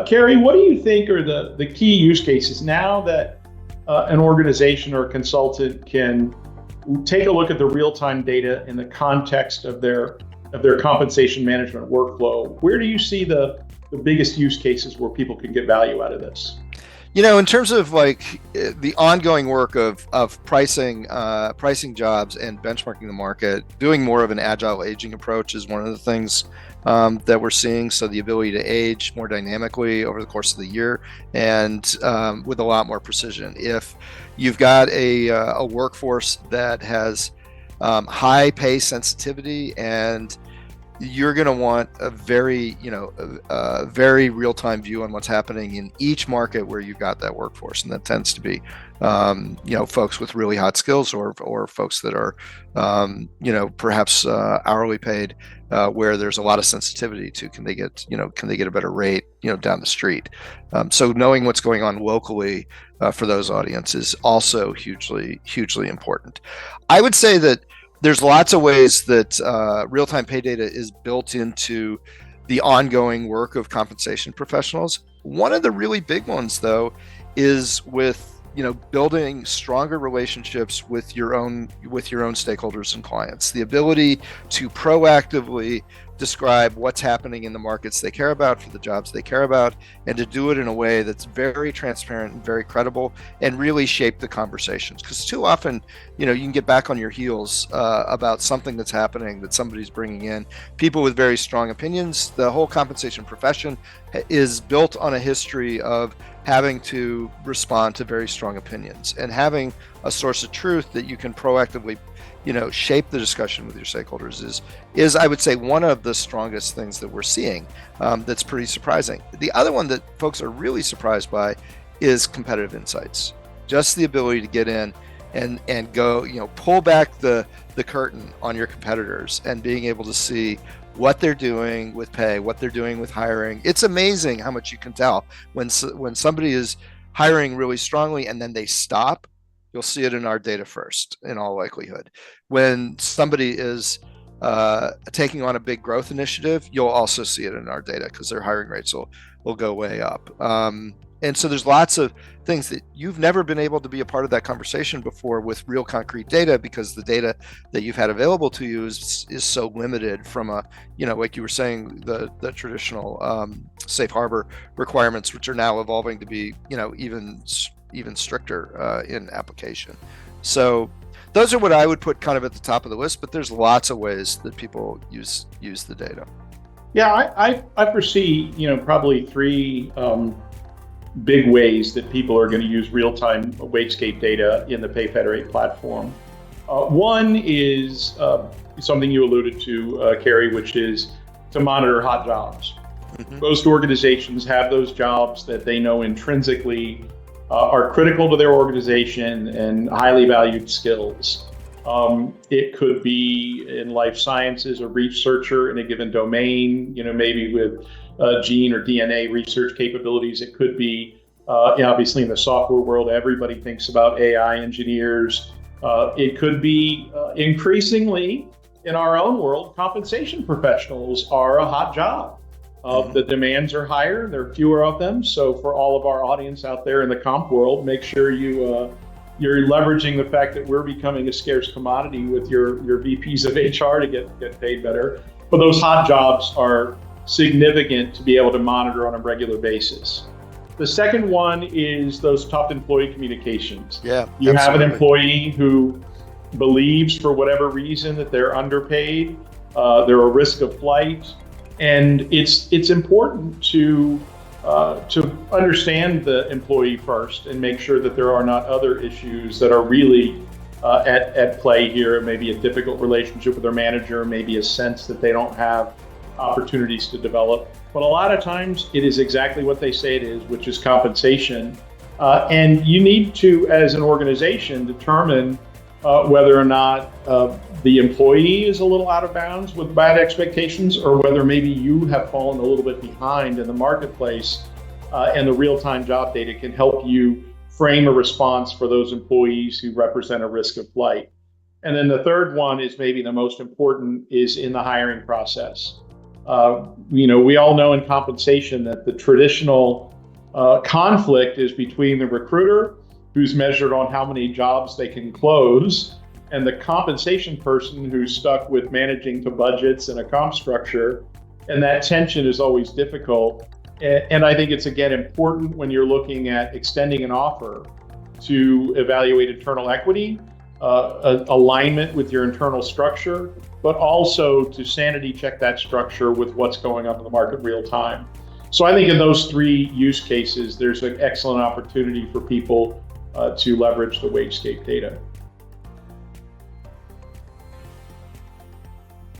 Cary, what do you think are the key use cases now that an organization or a consultant can take a look at the real-time data in the context of their compensation management workflow? Where do you see the biggest use cases where people can get value out of this? In terms of like the ongoing work of pricing jobs and benchmarking the market, doing more of an agile aging approach is one of the things that we're seeing. So the ability to age more dynamically over the course of the year and with a lot more precision. If you've got a workforce that has high pay sensitivity, and you're going to want a very real-time view on what's happening in each market where you've got that workforce, and that tends to be folks with really hot skills or folks that are perhaps hourly paid, where there's a lot of sensitivity to can they get a better rate down the street. So knowing what's going on locally for those audiences is also hugely important. I would say that there's lots of ways that real-time pay data is built into the ongoing work of compensation professionals. One of the really big ones, though, is with building stronger relationships with your own stakeholders and clients. The ability to proactively describe what's happening in the markets they care about for the jobs they care about, and to do it in a way that's very transparent and very credible, and really shape the conversations. Because too often, you can get back on your heels about something that's happening that somebody's bringing in. People with very strong opinions. The whole compensation profession is built on a history of having to respond to very strong opinions, and having a source of truth that you can proactively shape the discussion with your stakeholders is I would say one of the strongest things that we're seeing. That's pretty surprising. The other one that folks are really surprised by is competitive insights. Just the ability to get in and go, pull back the curtain on your competitors, and being able to see what they're doing with pay, what they're doing with hiring. It's amazing how much you can tell when somebody is hiring really strongly and then they stop. You'll see it in our data first, in all likelihood. When somebody is taking on a big growth initiative, you'll also see it in our data, because their hiring rates will go way up. And so there's lots of things that you've never been able to be a part of that conversation before with real concrete data, because the data that you've had available to you is so limited from like you were saying, the traditional safe harbor requirements, which are now evolving to be even stricter in application. So those are what I would put kind of at the top of the list, but there's lots of ways that people use the data. Yeah, I foresee probably three big ways that people are going to use real-time Wagescape data in the Payfederate platform. One is something you alluded to, Cary, which is to monitor hot jobs. Mm-hmm. Most organizations have those jobs that they know intrinsically are critical to their organization and highly valued skills. It could be in life sciences, a researcher in a given domain, maybe with gene or DNA research capabilities. It could be, obviously in the software world, everybody thinks about AI engineers. It could be increasingly in our own world, compensation professionals are a hot job. The demands are higher, there are fewer of them. So for all of our audience out there in the comp world, make sure you're leveraging the fact that we're becoming a scarce commodity with your VPs of HR to get paid better. But those hot jobs are significant to be able to monitor on a regular basis. The second one is those tough employee communications. Yeah, you absolutely. have an employee who believes for whatever reason that they're underpaid, they're a risk of flight, and it's important to understand the employee first and make sure that there are not other issues that are really at play here. Maybe a difficult relationship with their manager, maybe a sense that they don't have opportunities to develop. But a lot of times it is exactly what they say it is, which is compensation. And you need to, as an organization, determine whether or not the employee is a little out of bounds with bad expectations, or whether maybe you have fallen a little bit behind in the marketplace, and the real-time job data can help you frame a response for those employees who represent a risk of flight. And then the third one is maybe the most important, is in the hiring process. We all know in compensation that the traditional conflict is between the recruiter, who's measured on how many jobs they can close, and the compensation person who's stuck with managing to budgets and a comp structure. And that tension is always difficult. And I think it's, again, important when you're looking at extending an offer to evaluate internal equity, alignment with your internal structure, but also to sanity check that structure with what's going on in the market real time. So I think in those three use cases, there's an excellent opportunity for people to leverage the WageScape data.